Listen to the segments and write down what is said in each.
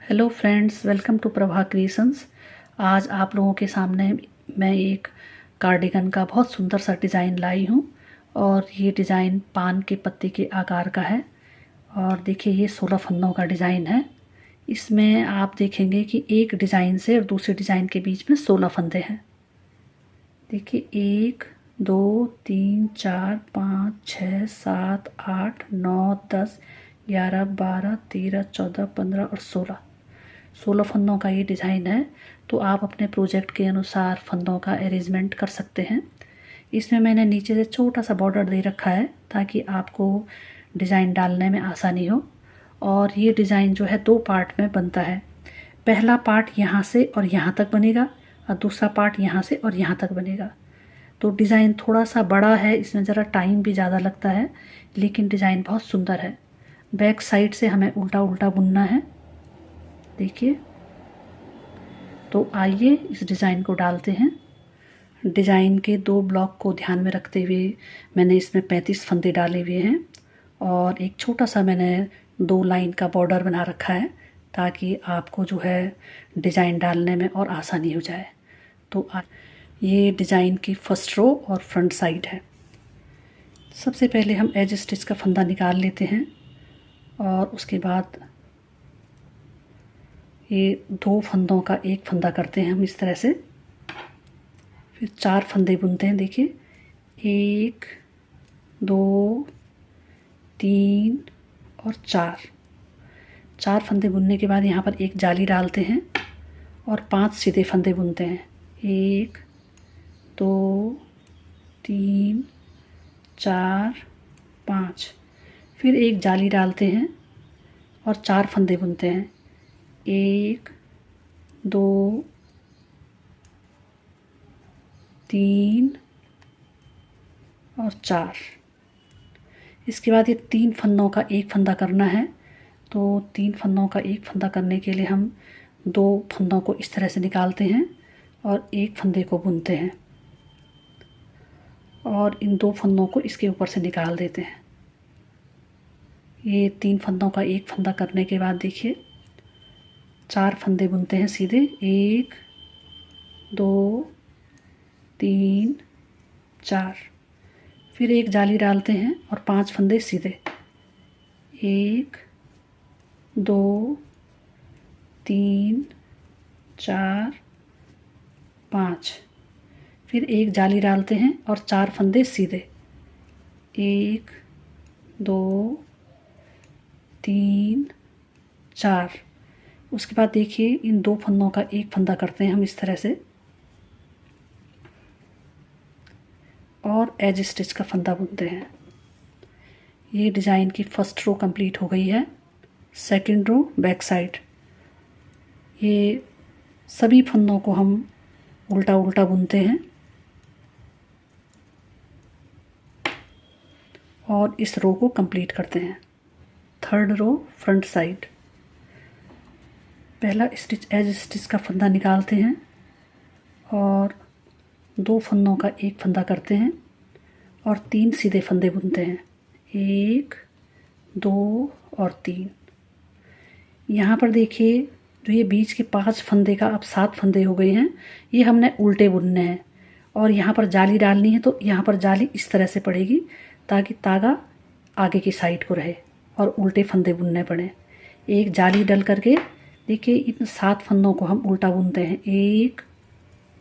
Hello friends, welcome to Prabha creations. आज आप लोगों के सामने मैं एक कार्डिगन का बहुत सुंदर सा डिज़ाइन लाई हूँ और ये डिज़ाइन पान के पत्ते के आकार का है। और देखिए, ये 16 फंदों का डिज़ाइन है। इसमें आप देखेंगे कि एक डिज़ाइन से और दूसरे डिज़ाइन के बीच में 16 फंदे हैं। देखिए, 1 2 3 4 5 6 7 8 9 10 11 12 13 14 15 और 16 फंदों का ये डिज़ाइन है। तो आप अपने प्रोजेक्ट के अनुसार फंदों का अरेंजमेंट कर सकते हैं। इसमें मैंने नीचे से छोटा सा बॉर्डर दे रखा है ताकि आपको डिज़ाइन डालने में आसानी हो। और ये डिज़ाइन जो है 2 पार्ट में बनता है। पहला पार्ट यहाँ से और यहाँ तक बनेगा और दूसरा पार्ट यहाँ से और यहाँ तक बनेगा। तो डिज़ाइन थोड़ा सा बड़ा है, इसमें ज़रा टाइम भी ज़्यादा लगता है, लेकिन डिज़ाइन बहुत सुंदर है। बैक साइड से हमें उल्टा उल्टा बुनना है। देखिए, तो आइए इस डिज़ाइन को डालते हैं। डिज़ाइन के 2 ब्लॉक को ध्यान में रखते हुए मैंने इसमें 35 फंदे डाले हुए हैं और एक छोटा सा मैंने 2 लाइन का बॉर्डर बना रखा है ताकि आपको जो है डिज़ाइन डालने में और आसानी हो जाए। तो ये डिज़ाइन की फर्स्ट रो और फ्रंट साइड है। सबसे पहले हम एज स्टिच का फंदा निकाल लेते हैं और उसके बाद ये 2 फंदों का एक फंदा करते हैं हम इस तरह से। फिर 4 फंदे बुनते हैं। देखिए, 1 2 3 और 4 फंदे बुनने के बाद यहाँ पर एक जाली डालते हैं और 5 सीधे फंदे बुनते हैं। 1 2 3 4 5। फिर एक जाली डालते हैं और 4 फंदे बुनते हैं। 1 2 3 और 4। इसके बाद ये 3 फंदों का एक फंदा करना है। तो 3 फंदों का एक फंदा करने के लिए हम 2 फंदों को इस तरह से निकालते हैं और एक फंदे को बुनते हैं और इन 2 फंदों को इसके ऊपर से निकाल देते हैं। ये 3 फंदों का एक फंदा करने के बाद देखिए 4 फंदे बुनते हैं सीधे। 1 2 3 4। फिर एक जाली डालते हैं और 5 फंदे सीधे। 1 2 3 4 5। फिर एक जाली डालते हैं और 4 फंदे सीधे। 1 2 3 4। उसके बाद देखिए, इन 2 फंदों का एक फंदा करते हैं हम इस तरह से और एज स्टिच का फंदा बुनते हैं। ये डिज़ाइन की फर्स्ट रो कंप्लीट हो गई है। सेकंड रो बैक साइड, ये सभी फंदों को हम उल्टा उल्टा बुनते हैं और इस रो को कंप्लीट करते हैं। थर्ड रो फ्रंट साइड, पहला स्टिच एज स्टिच का फंदा निकालते हैं और 2 फंदों का एक फंदा करते हैं और 3 सीधे फंदे बुनते हैं। 1 2 और 3। यहाँ पर देखिए, जो ये बीच के 5 फंदे का अब 7 फंदे हो गए हैं, ये हमने उल्टे बुनने हैं और यहाँ पर जाली डालनी है। तो यहाँ पर जाली इस तरह से पड़ेगी ताकि तागा आगे की साइड को रहे और उल्टे फंदे बुनने पड़े। एक जाली डल करके देखिए, इन 7 फंदों को हम उल्टा बुनते हैं। 1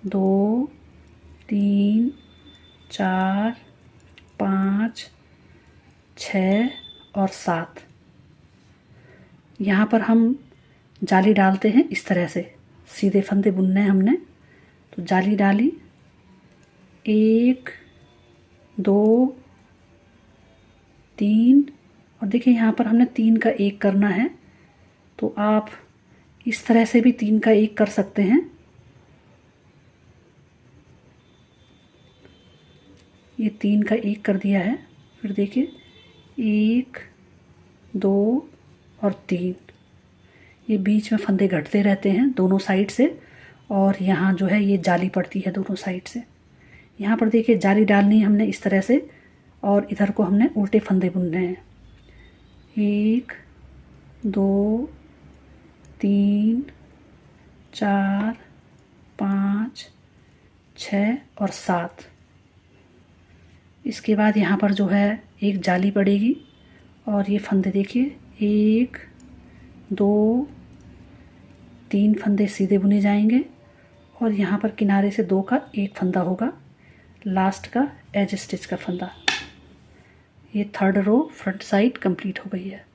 2 3 4 5 6 और 7। यहाँ पर हम जाली डालते हैं इस तरह से। सीधे फंदे बुनने हैं हमने, तो जाली डाली। 1 2 3 और देखिए, यहाँ पर हमने 3 का एक करना है। तो आप इस तरह से भी 3 का एक कर सकते हैं। ये 3 का एक कर दिया है। फिर देखिए, 1 2 और 3। ये बीच में फंदे घटते रहते हैं दोनों साइड से और यहाँ जो है ये जाली पड़ती है दोनों साइड से। यहाँ पर देखिए, जाली डालनी है हमने इस तरह से और इधर को हमने उल्टे फंदे बुनने हैं। 1 2 3 4 5 6 और 7। इसके बाद यहाँ पर जो है एक जाली पड़ेगी और ये फंदे देखिए 1 2 3 फंदे सीधे बुने जाएंगे और यहाँ पर किनारे से 2 का एक फंदा होगा, लास्ट का एज स्टिच का फंदा। ये 3rd रो फ्रंट साइड कंप्लीट हो गई है।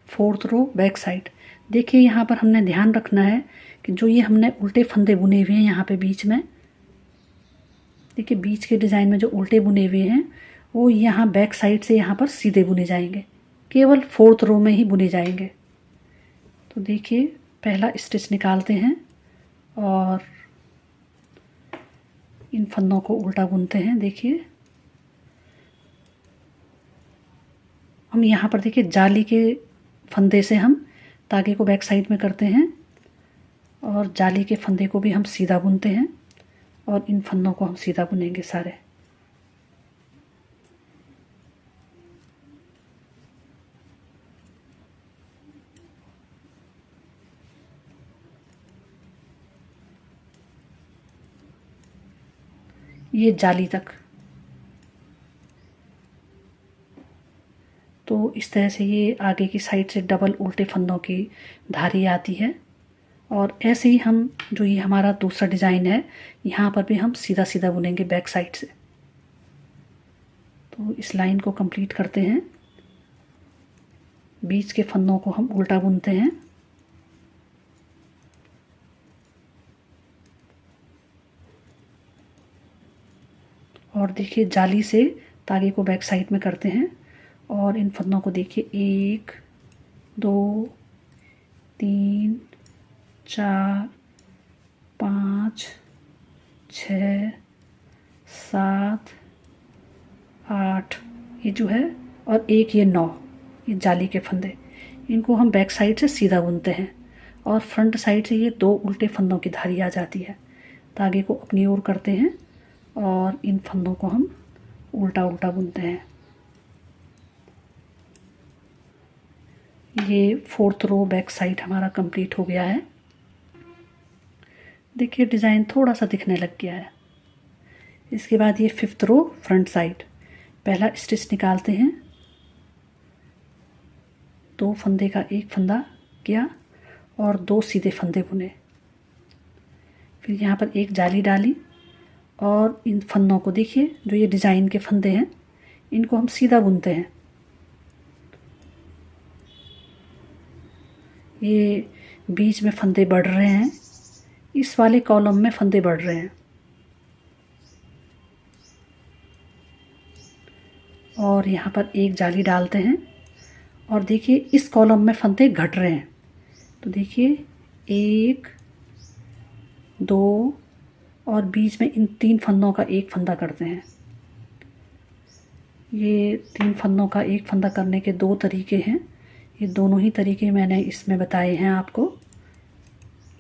4th रो बैक साइड। देखिए यहाँ पर हमने ध्यान रखना है कि जो ये हमने उल्टे फंदे बुने हुए हैं यहाँ पे बीच में, देखिए बीच के डिज़ाइन में जो उल्टे बुने हुए हैं वो यहाँ बैक साइड से यहाँ पर सीधे बुने जाएंगे, केवल 4th रो में ही बुने जाएंगे। तो देखिए पहला स्टिच निकालते हैं और इन फंदों को उल्टा बुनते हैं। देखिए हम यहाँ पर देखिए जाली के फंदे से हम तागे को बैक साइड में करते हैं और जाली के फंदे को भी हम सीधा बुनते हैं और इन फंदों को हम सीधा बुनेंगे सारे। ये जाली तक। तो इस तरह से ये आगे की साइड से डबल उल्टे फंदों की धारी आती है और ऐसे ही हम जो ये हमारा दूसरा डिज़ाइन है यहाँ पर भी हम सीधा सीधा बुनेंगे बैक साइड से। तो इस लाइन को कंप्लीट करते हैं। बीच के फंदों को हम उल्टा बुनते हैं और देखिए जाली से तागे को बैक साइड में करते हैं और इन फंदों को देखिए 1 2 3 4 5 6 7 8 ये जो है और एक ये 9, ये जाली के फंदे, इनको हम बैक साइड से सीधा बुनते हैं और फ्रंट साइड से ये 2 उल्टे फंदों की धारी आ जाती है। तागे को अपनी ओर करते हैं और इन फंदों को हम उल्टा उल्टा बुनते हैं। ये 4th रो बैक साइड हमारा कंप्लीट हो गया है। देखिए डिज़ाइन थोड़ा सा दिखने लग गया है। इसके बाद ये 5th रो फ्रंट साइड। पहला स्टिच निकालते हैं, 2 फंदे का एक फंदा किया और 2 सीधे फंदे बुने। फिर यहाँ पर एक जाली डाली और इन फंदों को देखिए जो ये डिज़ाइन के फंदे हैं इनको हम सीधा बुनते हैं। ये बीच में फंदे बढ़ रहे हैं, इस वाले कॉलम में फंदे बढ़ रहे हैं और यहाँ पर एक जाली डालते हैं और देखिए इस कॉलम में फंदे घट रहे हैं। तो देखिए 1 2 और बीच में इन 3 फंदों का एक फंदा करते हैं। ये 3 फंदों का एक फंदा करने के 2 तरीके हैं, ये दोनों ही तरीके मैंने इसमें बताए हैं आपको।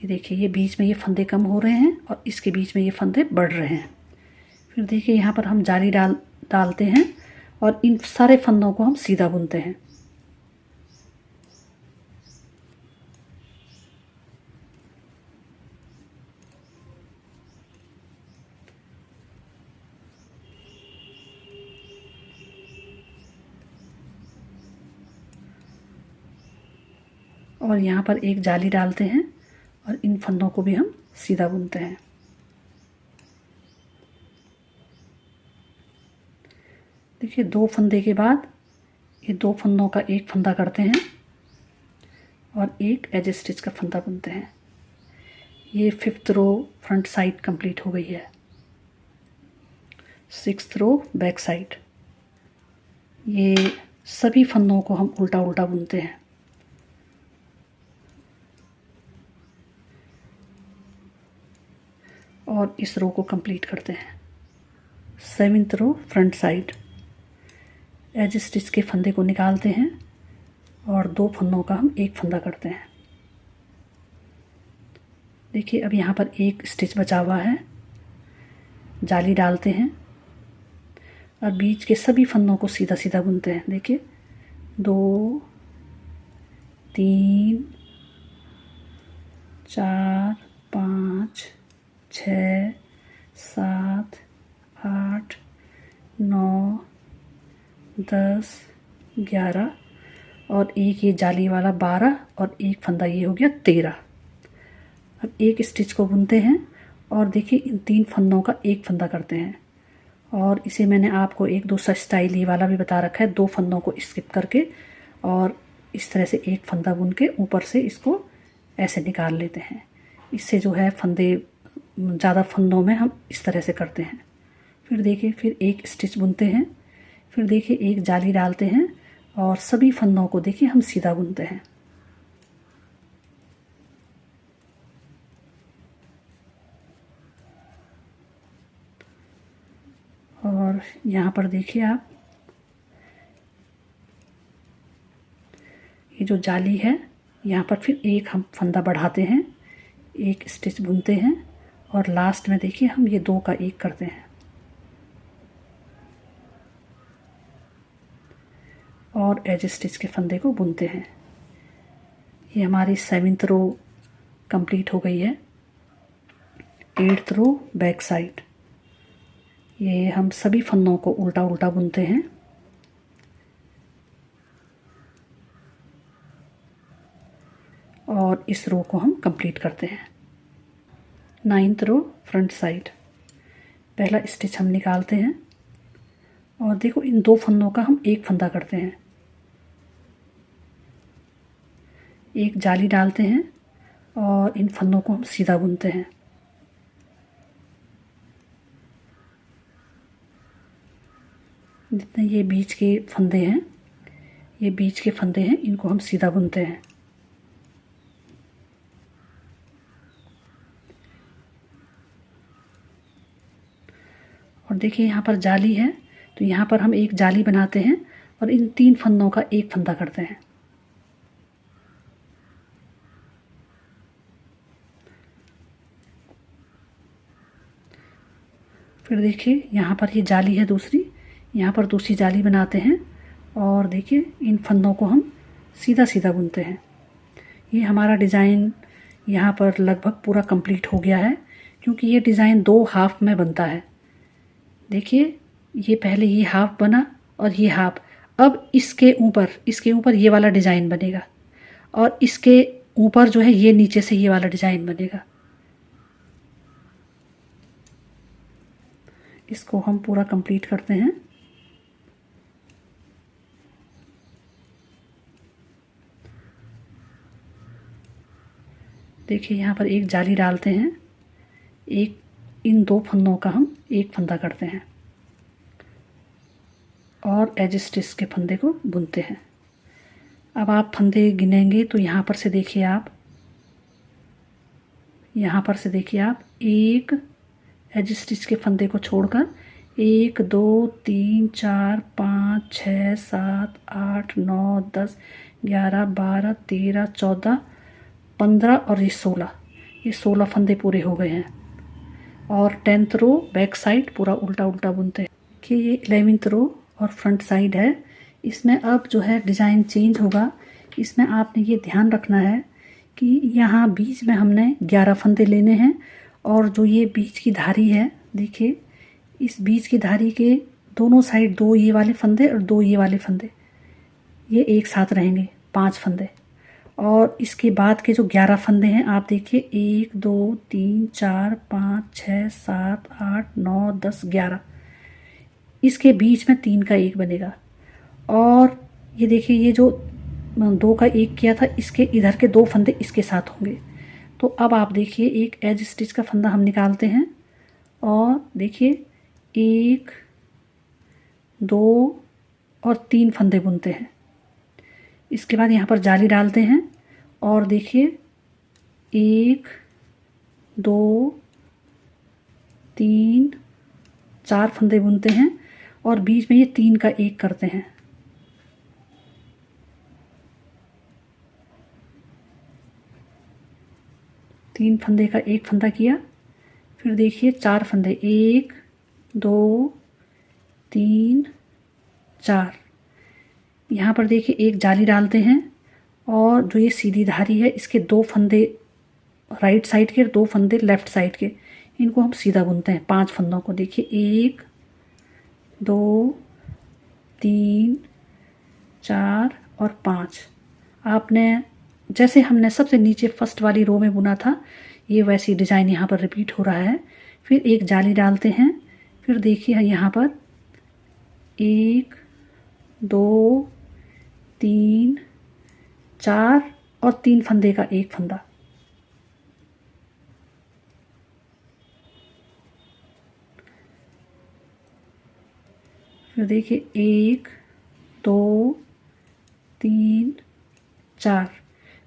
ये देखिए ये बीच में ये फंदे कम हो रहे हैं और इसके बीच में ये फंदे बढ़ रहे हैं। फिर देखिए यहाँ पर हम जाली डालते हैं और इन सारे फंदों को हम सीधा बुनते हैं। और यहाँ पर एक जाली डालते हैं और इन फंदों को भी हम सीधा बुनते हैं। देखिए 2 फंदे के बाद ये 2 फंदों का एक फंदा करते हैं और एक एज स्टिच का फंदा बुनते हैं। ये 5th रो फ्रंट साइड कंप्लीट हो गई है। 6th रो बैक साइड। ये सभी फंदों को हम उल्टा उल्टा बुनते हैं। और इस रो को कंप्लीट करते हैं। 7th रो फ्रंट साइड। एज स्टिच के फंदे को निकालते हैं और 2 फंदों का हम एक फंदा करते हैं। देखिए अब यहाँ पर एक स्टिच बचा हुआ है, जाली डालते हैं और बीच के सभी फंदों को सीधा सीधा बुनते हैं। देखिए 2 3 4 5 6 7 8 9 10 11 और एक ये जाली वाला 12 और एक फंदा ये हो गया 13। अब एक स्टिच को बुनते हैं और देखिए इन 3 फंदों का एक फंदा करते हैं। और इसे मैंने आपको एक दूसरा स्टाइल ये वाला भी बता रखा है, 2 फंदों को स्किप करके और इस तरह से एक फंदा बुन के ऊपर से इसको ऐसे निकाल लेते हैं। इससे जो है फंदे ज़्यादा फंदों में हम इस तरह से करते हैं। फिर देखिए फिर एक स्टिच बुनते हैं, फिर देखिए एक जाली डालते हैं और सभी फंदों को देखिए हम सीधा बुनते हैं। और यहाँ पर देखिए आप ये जो जाली है यहाँ पर फिर एक हम फंदा बढ़ाते हैं, एक स्टिच बुनते हैं और लास्ट में देखिए हम ये 2 का एक करते हैं और एज स्टिच के फंदे को बुनते हैं। ये हमारी 7th रो कंप्लीट हो गई है। 8th रो बैक साइड। ये हम सभी फंदों को उल्टा उल्टा बुनते हैं। और इस रो को हम कंप्लीट करते हैं। 9th रो फ्रंट साइड। पहला स्टिच हम निकालते हैं और देखो इन 2 फंदों का हम एक फंदा करते हैं, एक जाली डालते हैं और इन फंदों को हम सीधा बुनते हैं। जितने ये बीच के फंदे हैं, ये बीच के फंदे हैं, इनको हम सीधा बुनते हैं। और देखिए यहाँ पर जाली है तो यहाँ पर हम एक जाली बनाते हैं और इन 3 फंदों का एक फंदा करते हैं। फिर देखिए यहाँ पर ये जाली है दूसरी, यहाँ पर दूसरी जाली बनाते हैं और देखिए इन फंदों को हम सीधा सीधा बुनते हैं। ये हमारा डिज़ाइन यहाँ पर लगभग पूरा कंप्लीट हो गया है, क्योंकि ये डिज़ाइन 2 हाफ में बनता है। देखिए ये पहले ये हाफ बना और ये हाफ, अब इसके ऊपर ये वाला डिज़ाइन बनेगा और इसके ऊपर जो है ये नीचे से ये वाला डिज़ाइन बनेगा। इसको हम पूरा कंप्लीट करते हैं। देखिए यहाँ पर एक जाली डालते हैं, एक इन 2 फंदों का हम एक फंदा करते हैं और एज स्टिच के फंदे को बुनते हैं। अब आप फंदे गिनेंगे तो यहाँ पर से देखिए आप, यहाँ पर से देखिए आप, एक एज स्टिच के फंदे को छोड़कर 1 2 3 4 5 6 7 8 9 10 11 12 13 14 15 और ये 16 फंदे पूरे हो गए हैं। और 10th रो बैक साइड पूरा उल्टा उल्टा बुनते हैं कि ये 11th रो और फ्रंट साइड है। इसमें अब जो है डिज़ाइन चेंज होगा। इसमें आपने ये ध्यान रखना है कि यहाँ बीच में हमने 11 फंदे लेने हैं और जो ये बीच की धारी है, देखिए इस बीच की धारी के दोनों साइड 2 ये वाले फंदे और 2 ये वाले फंदे, ये एक साथ रहेंगे 5 फंदे। और इसके बाद के जो 11 फंदे हैं आप देखिए 1 2 3 4 5 6 7 8 9 10 11, इसके बीच में 3 का एक बनेगा। और ये देखिए ये जो 2 का एक किया था, इसके इधर के 2 फंदे इसके साथ होंगे। तो अब आप देखिए एक एज स्टिच का फंदा हम निकालते हैं और देखिए 1 2 और 3 फंदे बुनते हैं। इसके बाद यहाँ पर जाली डालते हैं और देखिए 1 2 3 4 फंदे बुनते हैं और बीच में ये 3 का एक करते हैं। तीन फंदे का एक फंदा किया, फिर देखिए 4 फंदे, 1 2 3 4। यहाँ पर देखिए एक जाली डालते हैं और जो ये सीधी धारी है इसके 2 फंदे राइट साइड के, 2 फंदे लेफ़्ट साइड के, इनको हम सीधा बुनते हैं 5 फंदों को। देखिए 1 2 3 4 और 5। आपने जैसे हमने सबसे नीचे फर्स्ट वाली रो में बुना था ये वैसी डिज़ाइन यहाँ पर रिपीट हो रहा है। फिर एक जाली डालते हैं, फिर देखिए यहाँ पर 1 2 3 4 और 3 फंदे का एक फंदा। फिर देखिए 1 2 3 4।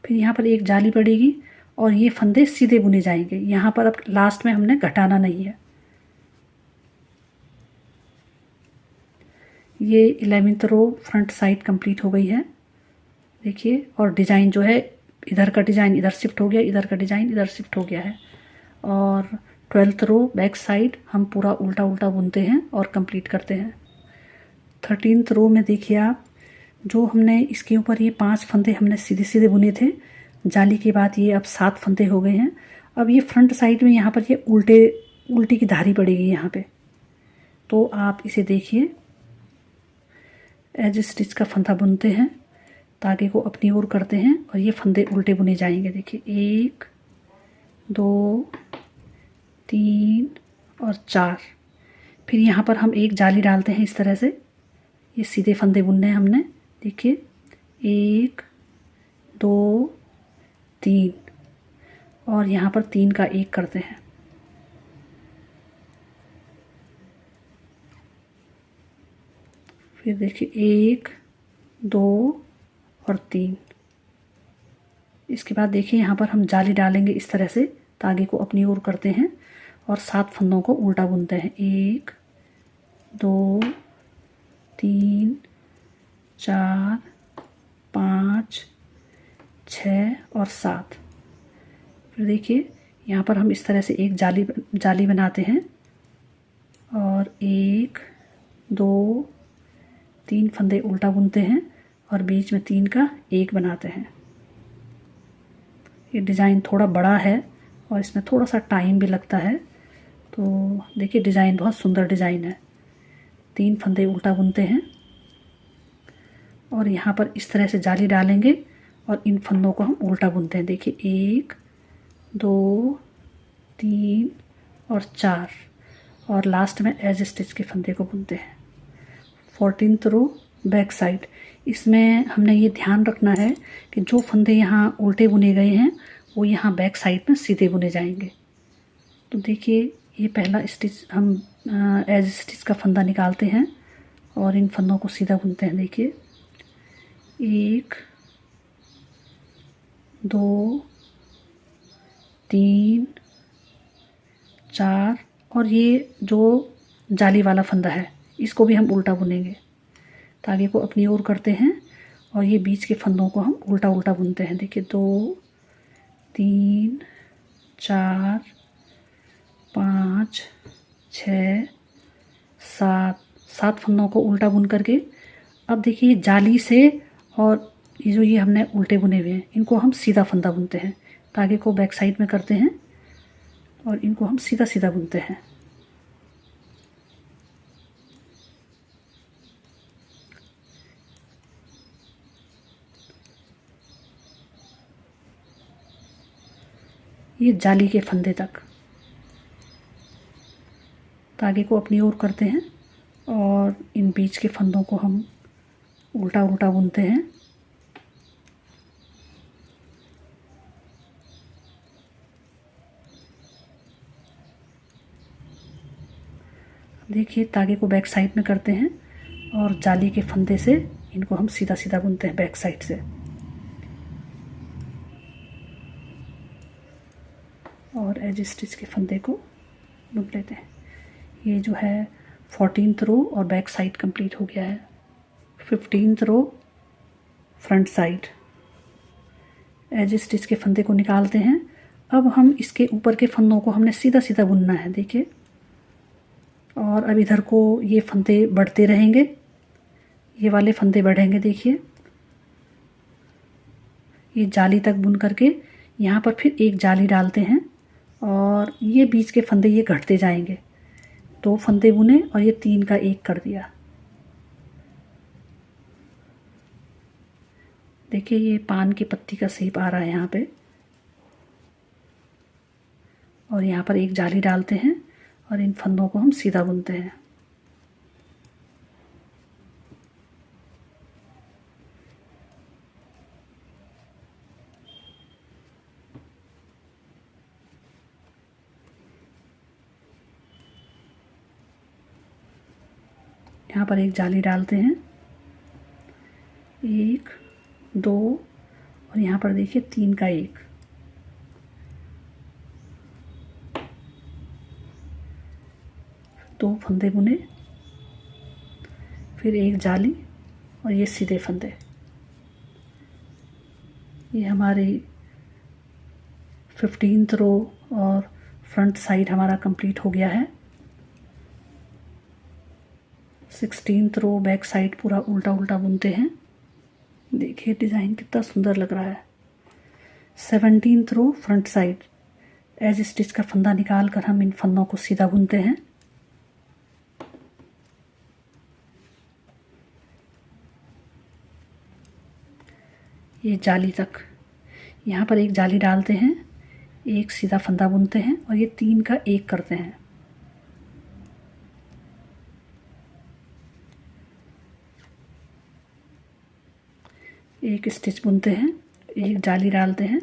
फिर यहाँ पर एक जाली पड़ेगी और ये फंदे सीधे बुने जाएंगे। यहाँ पर अब लास्ट में हमने घटाना नहीं है। ये 11th रो फ्रंट साइड कंप्लीट हो गई है देखिए। और डिज़ाइन जो है इधर का डिज़ाइन इधर शिफ्ट हो गया, इधर का डिज़ाइन इधर शिफ्ट हो गया है। और 12th रो बैक साइड हम पूरा उल्टा उल्टा बुनते हैं और कंप्लीट करते हैं। 13th रो में देखिए आप, जो हमने इसके ऊपर ये 5 फंदे हमने सीधे सीधे बुने थे जाली के बाद, ये अब 7 फंदे हो गए हैं। अब ये फ्रंट साइड में यहाँ पर ये उल्टी की धारी पड़ेगी यहाँ पे, तो आप इसे देखिए एज स्टिच का फंदा बुनते हैं, धागे को अपनी ओर करते हैं और ये फंदे उल्टे बुने जाएंगे। देखिए 1 2 3 और 4। फिर यहाँ पर हम एक जाली डालते हैं इस तरह से, ये सीधे फंदे बुनने हैं हमने। देखिए 1 2 3 और यहाँ पर 3 का एक करते हैं। फिर देखिए 1 2 और 3। इसके बाद देखिए यहाँ पर हम जाली डालेंगे इस तरह से, धागे को अपनी ओर करते हैं और 7 फंदों को उल्टा बुनते हैं। 1 2 3 4 5 6 और 7। फिर देखिए यहाँ पर हम इस तरह से एक जाली बनाते हैं और 1 2 3 फंदे उल्टा बुनते हैं और बीच में 3 का एक बनाते हैं। ये डिज़ाइन थोड़ा बड़ा है और इसमें थोड़ा सा टाइम भी लगता है, तो देखिए डिज़ाइन बहुत सुंदर डिज़ाइन है। 3 फंदे उल्टा बुनते हैं और यहाँ पर इस तरह से जाली डालेंगे और इन फंदों को हम उल्टा बुनते हैं। देखिए 1 2 3 और 4 और लास्ट में एज स्टिच के फंदे को बुनते हैं। 14th रो बैक साइड, इसमें हमने ये ध्यान रखना है कि जो फंदे यहाँ उल्टे बुने गए हैं वो यहाँ बैक साइड में सीधे बुने जाएंगे। तो देखिए ये पहला स्टिच हम एज स्टिच का फंदा निकालते हैं और इन फंदों को सीधा बुनते हैं। देखिए 1 2 3 4 और ये जो जाली वाला फंदा है इसको भी हम उल्टा बुनेंगे। धागे को अपनी ओर करते हैं और ये बीच के फंदों को हम उल्टा उल्टा बुनते हैं। देखिए 2 3 4 5 6 7 फंदों को उल्टा बुन करके अब देखिए जाली से और ये जो ये हमने उल्टे बुने हुए हैं इनको हम सीधा फंदा बुनते हैं। धागे को बैक साइड में करते हैं और इनको हम सीधा सीधा बुनते हैं। ये जाली के फंदे तक धागे को अपनी ओर करते हैं और इन बीच के फंदों को हम उल्टा उल्टा बुनते हैं। देखिए धागे को बैक साइड में करते हैं और जाली के फंदे से इनको हम सीधा सीधा बुनते हैं बैक साइड से। और एज स्टिच के फंदे को बुन लेते हैं। ये जो है 14th रो और बैक साइड कंप्लीट हो गया है। 15th रो फ्रंट साइड, एज स्टिच के फंदे को निकालते हैं। अब हम इसके ऊपर के फंदों को हमने सीधा सीधा बुनना है। देखिए और अब इधर को ये फंदे बढ़ते रहेंगे, ये वाले फंदे बढ़ेंगे। देखिए ये जाली तक बुन करके यहाँ पर फिर एक जाली डालते हैं और ये बीच के फंदे ये घटते जाएंगे। 2 फंदे बुने और ये 3 का 1 कर दिया। देखिए ये पान की पत्ती का शेप आ रहा है यहाँ पे। और यहाँ पर एक जाली डालते हैं और इन फंदों को हम सीधा बुनते हैं। यहाँ पर एक जाली डालते हैं, 1 2 और यहाँ पर देखिए 3 का 1। दो फंदे बुने, फिर एक जाली और ये सीधे फंदे। ये हमारी 15th रो और फ्रंट साइड हमारा कंप्लीट हो गया है। 16th रो बैक साइड पूरा उल्टा उल्टा बुनते हैं। देखिए डिज़ाइन कितना सुंदर लग रहा है। 17th रो फ्रंट साइड एज स्टिच का फंदा निकाल कर हम इन फंदों को सीधा बुनते हैं। ये जाली तक यहाँ पर एक जाली डालते हैं, एक सीधा फंदा बुनते हैं और ये 3 का 1 करते हैं। एक स्टिच बुनते हैं, एक जाली डालते हैं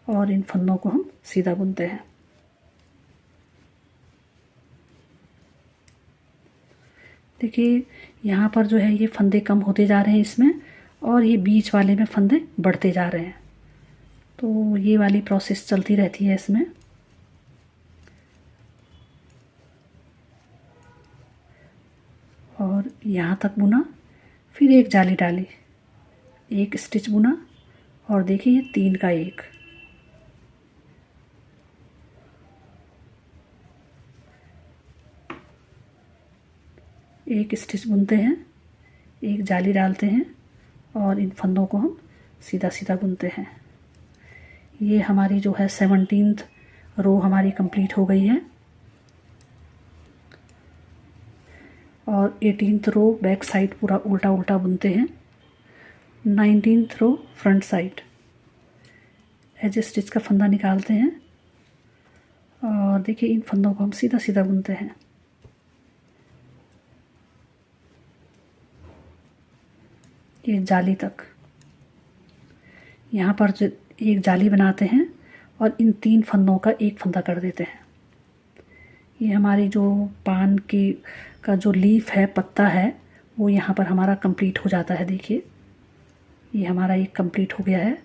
और इन फंदों को हम सीधा बुनते हैं। देखिए यहाँ पर जो है ये फंदे कम होते जा रहे हैं इसमें, और ये बीच वाले में फंदे बढ़ते जा रहे हैं। तो ये वाली प्रोसेस चलती रहती है इसमें। और यहाँ तक बुना, फिर एक जाली डाली, एक स्टिच बुना और देखिए ये 3 का 1। एक स्टिच बुनते हैं, एक जाली डालते हैं और इन फंदों को हम सीधा सीधा बुनते हैं। ये हमारी जो है 17th रो हमारी कंप्लीट हो गई है। और 18th रो बैक साइड पूरा उल्टा उल्टा बुनते हैं। 19th रो फ्रंट साइड एज स्टिच का फंदा निकालते हैं और देखिए इन फंदों को हम सीधा सीधा बुनते हैं। ये जाली तक यहाँ पर जो एक जाली बनाते हैं और इन 3 फंदों का 1 फंदा कर देते हैं। ये हमारी जो पान की का जो लीफ है, पत्ता है, वो यहाँ पर हमारा कंप्लीट हो जाता है। देखिए ये हमारा एक कंप्लीट हो गया है।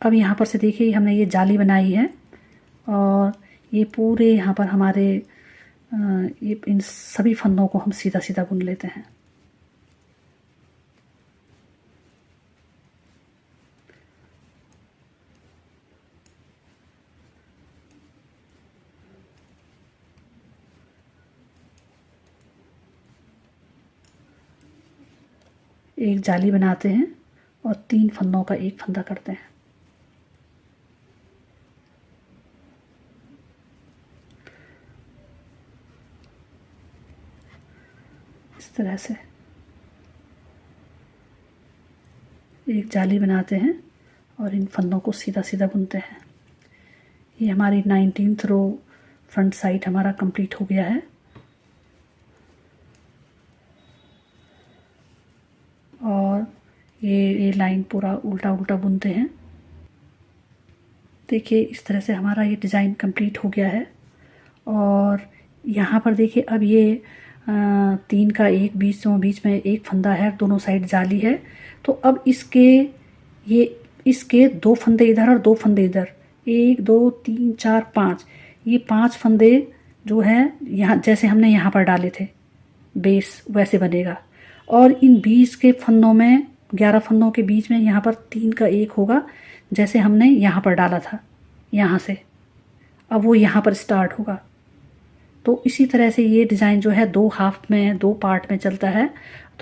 अब यहाँ पर से देखिए हमने ये जाली बनाई है और ये पूरे यहाँ पर हमारे ये इन सभी फंदों को हम सीधा सीधा बुन लेते हैं। एक जाली बनाते हैं और 3 फंदों का 1 फंदा करते हैं। इस तरह से एक जाली बनाते हैं और इन फंदों को सीधा सीधा बुनते हैं। ये हमारी 19th रो फ्रंट साइड हमारा कंप्लीट हो गया है। और ये लाइन पूरा उल्टा उल्टा बुनते हैं। देखिए इस तरह से हमारा ये डिज़ाइन कंप्लीट हो गया है। और यहाँ पर देखिए अब ये 3 का 1 बीच में 1 फंदा है, दोनों साइड जाली है। तो अब इसके 2 फंदे इधर और 2 फंदे इधर, 1 2 3 4 5, ये 5 फंदे जो है यहाँ जैसे हमने यहाँ पर डाले थे बेस वैसे बनेगा। और इन बीच के फंदों में 11 फंदों के बीच में यहाँ पर 3 का 1 होगा, जैसे हमने यहाँ पर डाला था यहाँ से। अब वो यहाँ पर स्टार्ट होगा। तो इसी तरह से ये डिज़ाइन जो है 2 हाफ में 2 पार्ट में चलता है।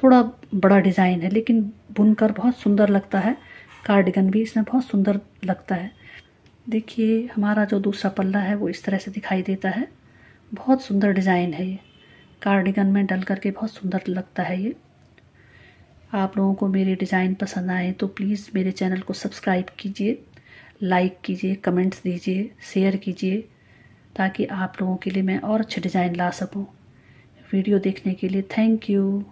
थोड़ा बड़ा डिज़ाइन है लेकिन बुनकर बहुत सुंदर लगता है। कार्डिगन भी इसमें बहुत सुंदर लगता है। देखिए हमारा जो दूसरा पल्ला है वो इस तरह से दिखाई देता है। बहुत सुंदर डिज़ाइन है ये, कार्डिगन में डल करके बहुत सुंदर लगता है ये। आप लोगों को मेरे डिज़ाइन पसंद आए तो प्लीज़ मेरे चैनल को सब्सक्राइब कीजिए, लाइक कीजिए, कमेंट्स दीजिए, शेयर कीजिए, ताकि आप लोगों के लिए मैं और अच्छे डिज़ाइन ला सकूं। वीडियो देखने के लिए थैंक यू।